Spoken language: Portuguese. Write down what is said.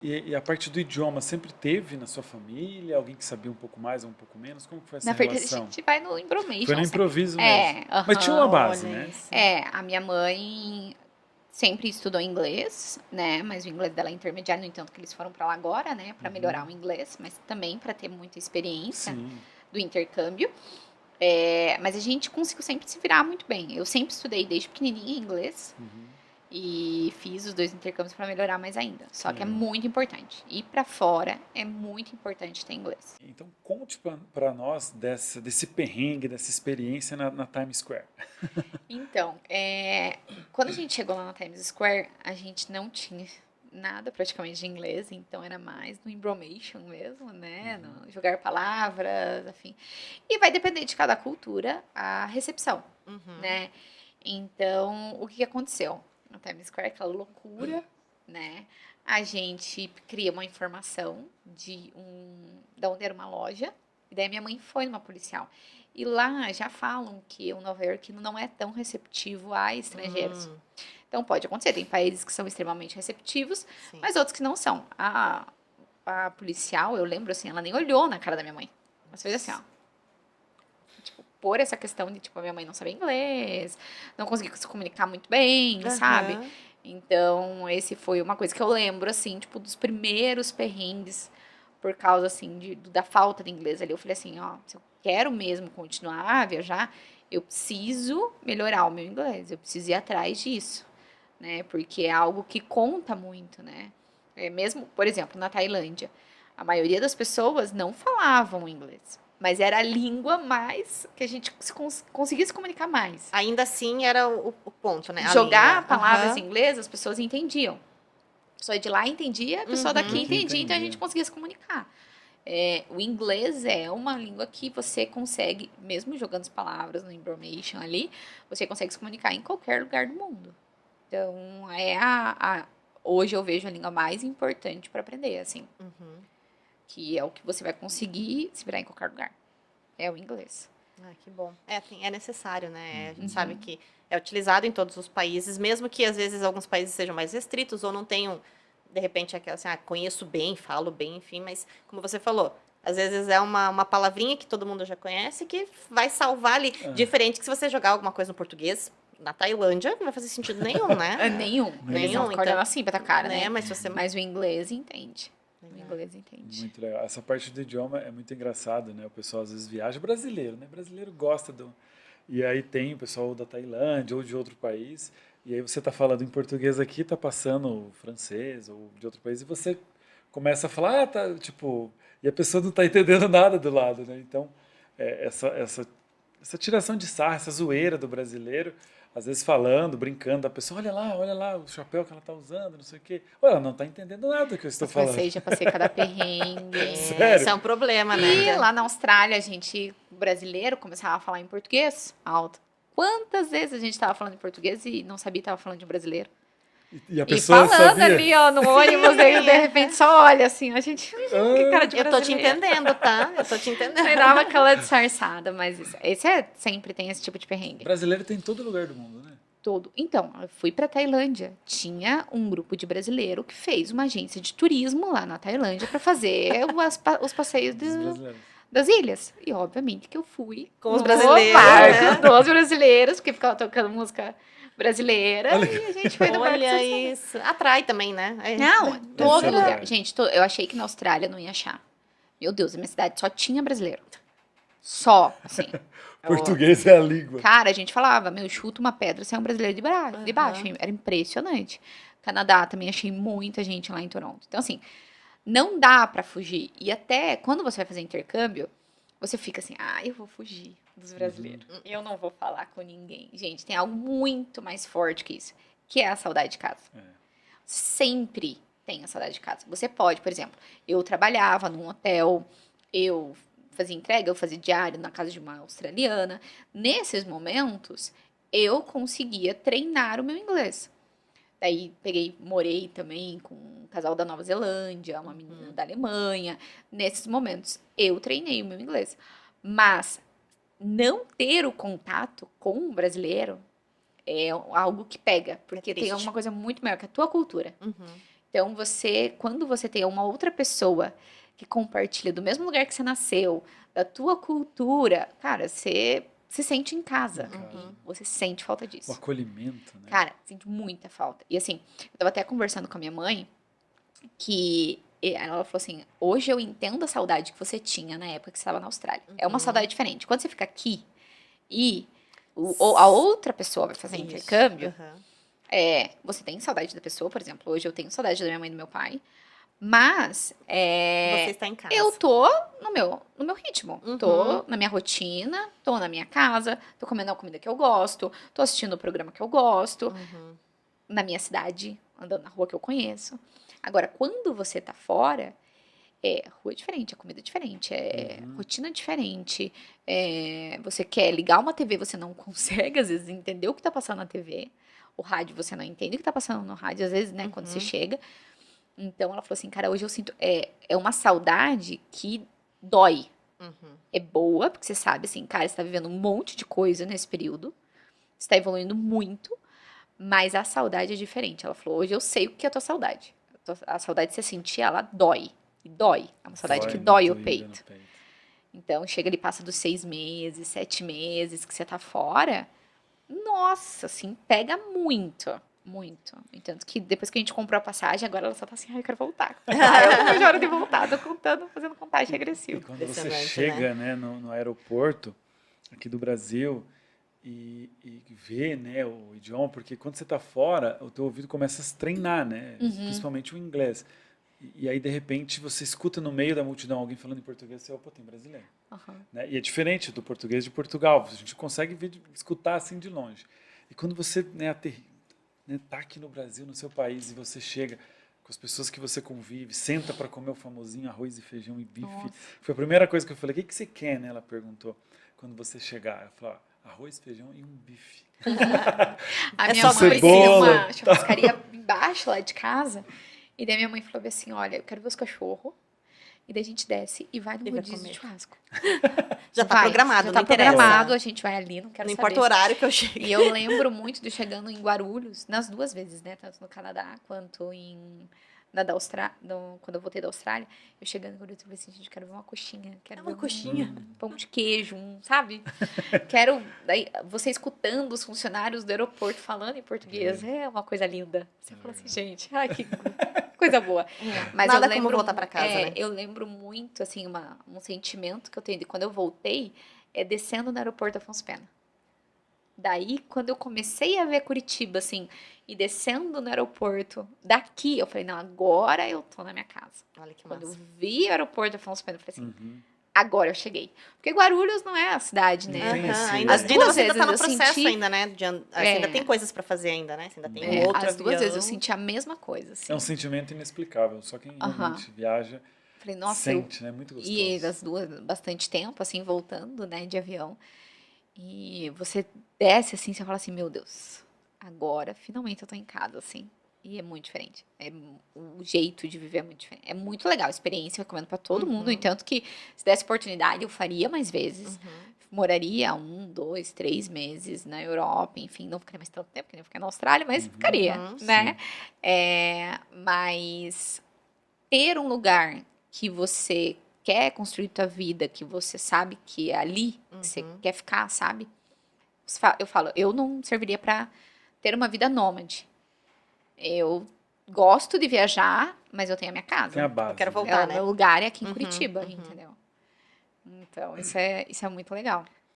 E a parte do idioma sempre teve na sua família? Alguém que sabia um pouco mais ou um pouco menos? Como que foi Na essa verdade, a relação? gente vai no Foi no Imbromation sempre. improviso mesmo. Mas tinha uma base, Olha né? isso. A minha mãe sempre estudou inglês, né? Mas o inglês dela é intermediário, no entanto, que eles foram para lá agora, né? Para melhorar o inglês, mas também para ter muita experiência Sim. do intercâmbio. Mas a gente conseguiu sempre se virar muito bem. Eu sempre estudei desde pequenininha inglês e fiz os 2 intercâmbios para melhorar mais ainda. Só que é legal. muito importante. Ir para fora é muito importante ter inglês. Então conte para nós desse perrengue, dessa experiência na Times Square. Então, quando a gente chegou lá na Times Square, a gente não tinha nada praticamente de inglês, então era mais no embromation mesmo, né? No jogar palavras, enfim. E vai depender de cada cultura a recepção, né? Então, o que que aconteceu? Na Times Square, aquela loucura, né? A gente cria uma informação de onde era uma loja, e daí minha mãe foi numa policial. E lá já falam que o Nova York não é tão receptivo a estrangeiros. Então pode acontecer, tem países que são extremamente receptivos, Sim. mas outros que não são. A policial, eu lembro assim, ela nem olhou na cara da minha mãe. Ela fez assim, ó. Tipo, por essa questão de, tipo, a minha mãe não saber inglês, não conseguir se comunicar muito bem, sabe? Aham. Então, esse foi uma coisa que eu lembro, assim, tipo, dos primeiros perrengues por causa, assim, da falta de inglês ali. Eu falei assim, ó, se eu quero mesmo continuar a viajar, eu preciso melhorar o meu inglês, eu preciso ir atrás disso, né? Porque é algo que conta muito, né? Mesmo, por exemplo, na Tailândia, a maioria das pessoas não falavam inglês, mas era a língua mais que a gente conseguia se comunicar mais. Ainda assim era o ponto, né? A Jogar língua. palavras Aham. em inglês, as pessoas entendiam. A pessoa de lá entendia, a pessoa daqui Daqui entendia, então a gente entendia. conseguia se comunicar. O inglês é uma língua que você consegue, mesmo jogando as palavras no Information ali, você consegue se comunicar em qualquer lugar do mundo. Então, hoje eu vejo a língua mais importante para aprender, assim, que é o que você vai conseguir se virar em qualquer lugar. É o inglês. Ah, que bom. É necessário, né? A gente sabe que é utilizado em todos os países, mesmo que às vezes alguns países sejam mais restritos ou não tenham, de repente, aquela assim, conheço bem, falo bem, enfim, mas como você falou, às vezes é uma palavrinha que todo mundo já conhece que vai salvar ali. Diferente que se você jogar alguma coisa no português, na Tailândia, não vai fazer sentido nenhum, né? Nenhum. Eles Nenhum, acordam então, assim pra tua cara, né? Mas se você... Mas o inglês entende. O inglês entende. Muito legal. Essa parte do idioma é muito engraçado, né? O pessoal às vezes viaja, brasileiro, né? Brasileiro gosta do... E aí tem o pessoal da Tailândia ou de outro país, e aí você tá falando em português aqui, tá passando francês ou de outro país, e você começa a falar, tá, tipo... E a pessoa não tá entendendo nada do lado, né? Então, essa tiração de sarro, essa zoeira do brasileiro, às vezes falando, brincando, a pessoa, olha lá o chapéu que ela tá usando, não sei o quê. Olha, ela não tá entendendo nada do que eu estou Nossa, falando. já passei cada perrengue. Isso é um problema, né? E lá na Austrália, a gente, brasileiro, começava a falar em português alto. Quantas vezes a gente tava falando em português e não sabia que tava falando de um brasileiro? E a E pessoa falando sabia. ali, ó, no ônibus, daí de repente só olha assim, a gente, que cara de Eu tô te brasileiro. entendendo, tá? Eu tô te entendendo. Aí dava aquela disfarçada, mas esse sempre tem esse tipo de perrengue. Brasileiro tem em todo lugar do mundo, né? Todo. Então, eu fui pra Tailândia. Tinha um grupo de brasileiro que fez uma agência de turismo lá na Tailândia pra fazer os passeios Dos brasileiros. das ilhas. E obviamente que eu fui Com os no brasileiros, barco né? dos brasileiros, porque ficava tocando música brasileira Olha e a gente foi no barco. Olha isso. Atrai também, né? Não, todo é lugar. legal. Gente, eu achei que na Austrália não ia achar. Meu Deus, a minha cidade só tinha brasileiro. Só, assim. Português é a língua. Cara, a gente falava, meu, chuta uma pedra, você é um brasileiro de baixo. Era impressionante. Canadá também achei muita gente lá em Toronto. Então, assim, não dá pra fugir. E até quando você vai fazer intercâmbio, você fica assim, eu vou fugir dos brasileiros. Eu não vou falar com ninguém. Gente, tem algo muito mais forte que isso, que é a saudade de casa. Sempre tem a saudade de casa. Você pode, por exemplo, eu trabalhava num hotel, eu fazia entrega, eu fazia diário na casa de uma australiana. Nesses momentos, eu conseguia treinar o meu inglês. Daí morei também com um casal da Nova Zelândia, uma menina da Alemanha. Nesses momentos, eu treinei o meu inglês. Mas não ter o contato com o brasileiro é algo que pega. Porque tem triste. alguma coisa muito maior que a tua cultura. Então, quando você tem uma outra pessoa que compartilha do mesmo lugar que você nasceu, da tua cultura, cara, você se sente em casa. Uhum. E você sente falta O disso. acolhimento, né? Cara, sinto muita falta. E assim, eu tava até conversando com a minha mãe, que ela falou assim, hoje eu entendo a saudade que você tinha na época que você estava na Austrália. É uma saudade diferente. Quando você fica aqui e a outra pessoa vai fazer intercâmbio, você tem saudade da pessoa, por exemplo, hoje eu tenho saudade da minha mãe e do meu pai, mas Você está em casa. eu tô no meu ritmo. Tô na minha rotina, tô na minha casa, tô comendo a comida que eu gosto, tô assistindo o programa que eu gosto, na minha cidade, andando na rua que eu conheço. Agora, quando você tá fora, rua diferente, é comida diferente, rotina diferente. Você quer ligar uma TV, você não consegue, às vezes, entender o que tá passando na TV. O rádio, você não entende o que tá passando no rádio, às vezes, né, quando você chega. Então, ela falou assim, cara, hoje eu sinto... É uma saudade que dói. É boa, porque você sabe, assim, cara, você tá vivendo um monte de coisa nesse período. Você tá evoluindo muito, mas a saudade é diferente. Ela falou, hoje eu sei o que é a tua saudade. A saudade de você sentir, ela dói. E dói. É uma saudade que dói o peito. Então, chega ali, passa dos 6 meses, 7 meses que você tá fora. Nossa, assim, pega muito. Muito. Tanto que depois que a gente comprou a passagem, agora ela só tá assim, ai, eu quero voltar. Eu não vejo a hora de voltar. Tô contando, fazendo contagem regressiva. E quando você chega, né, no aeroporto aqui do Brasil e vê, né, o idioma, porque quando você tá fora, o teu ouvido começa a se treinar, né? Principalmente o inglês. E aí, de repente, você escuta no meio da multidão alguém falando em português, você, opa, tem brasileiro. Né? E é diferente do português de Portugal. A gente consegue escutar assim de longe. E quando você, né, tá aqui no Brasil, no seu país, e você chega com as pessoas que você convive, senta para comer o famosinho arroz e feijão e bife. Nossa. Foi a primeira coisa que eu falei, o que você quer, né? Ela perguntou, quando você chegar. Eu falei, arroz, feijão e um bife. A minha mãe tinha uma churrascaria embaixo lá de casa, e daí minha mãe falou assim, olha, eu quero ver os cachorros, e daí a gente desce e vai no rodízio de churrasco. Já tá programado, já tá programado, a gente vai ali, não quero saber. Não importa o horário que eu chegue. E eu lembro muito de chegando em Guarulhos, nas 2 vezes, né? Tanto no Canadá quanto da Austrália. Quando eu voltei da Austrália, eu chegando em Guarulhos, eu falei assim, gente, quero ver uma coxinha. Quero ver uma coxinha. Um pão de queijo, sabe? Quero, daí, você escutando os funcionários do aeroporto falando em português, é uma coisa linda. Você fala assim, gente, ai, que coisa boa. Mas nada eu lembro, como voltar pra casa, né? Eu lembro muito, assim, um sentimento que eu tenho de quando eu voltei, descendo no aeroporto Afonso Pena. Daí, quando eu comecei a ver Curitiba, assim, e descendo no aeroporto daqui, eu falei, não, agora eu tô na minha casa. Olha que quando massa. eu vi o aeroporto Afonso Pena, eu falei assim, agora eu cheguei. Porque Guarulhos não é a cidade, né? Ainda você ainda tá no processo ainda, né? Ainda tem coisas pra fazer ainda, né? Você ainda tem outro As 2 vezes eu senti a mesma coisa, assim. É um sentimento inexplicável, só quem realmente viaja falei, nossa, sente, né? Muito gostoso. E as 2, bastante tempo, assim, voltando, né, de avião. E você desce, assim, você fala assim, meu Deus, agora, finalmente eu tô em casa, assim. E é muito diferente. O jeito de viver é muito diferente. É muito legal a experiência, eu recomendo pra todo mundo. Entanto que, se desse oportunidade, eu faria mais vezes. Moraria 1, 2, 3 meses na Europa, enfim, não ficaria mais tanto tempo, que nem ficar na Austrália, mas ficaria, né? Mas ter um lugar que você quer construir tua vida, que você sabe que é ali que você quer ficar, sabe? Eu falo, eu não serviria pra ter uma vida nômade. Eu gosto de viajar, mas eu tenho a minha casa. Tem a base. Eu quero voltar, O meu lugar é aqui em Curitiba, entendeu? Então, isso é muito legal.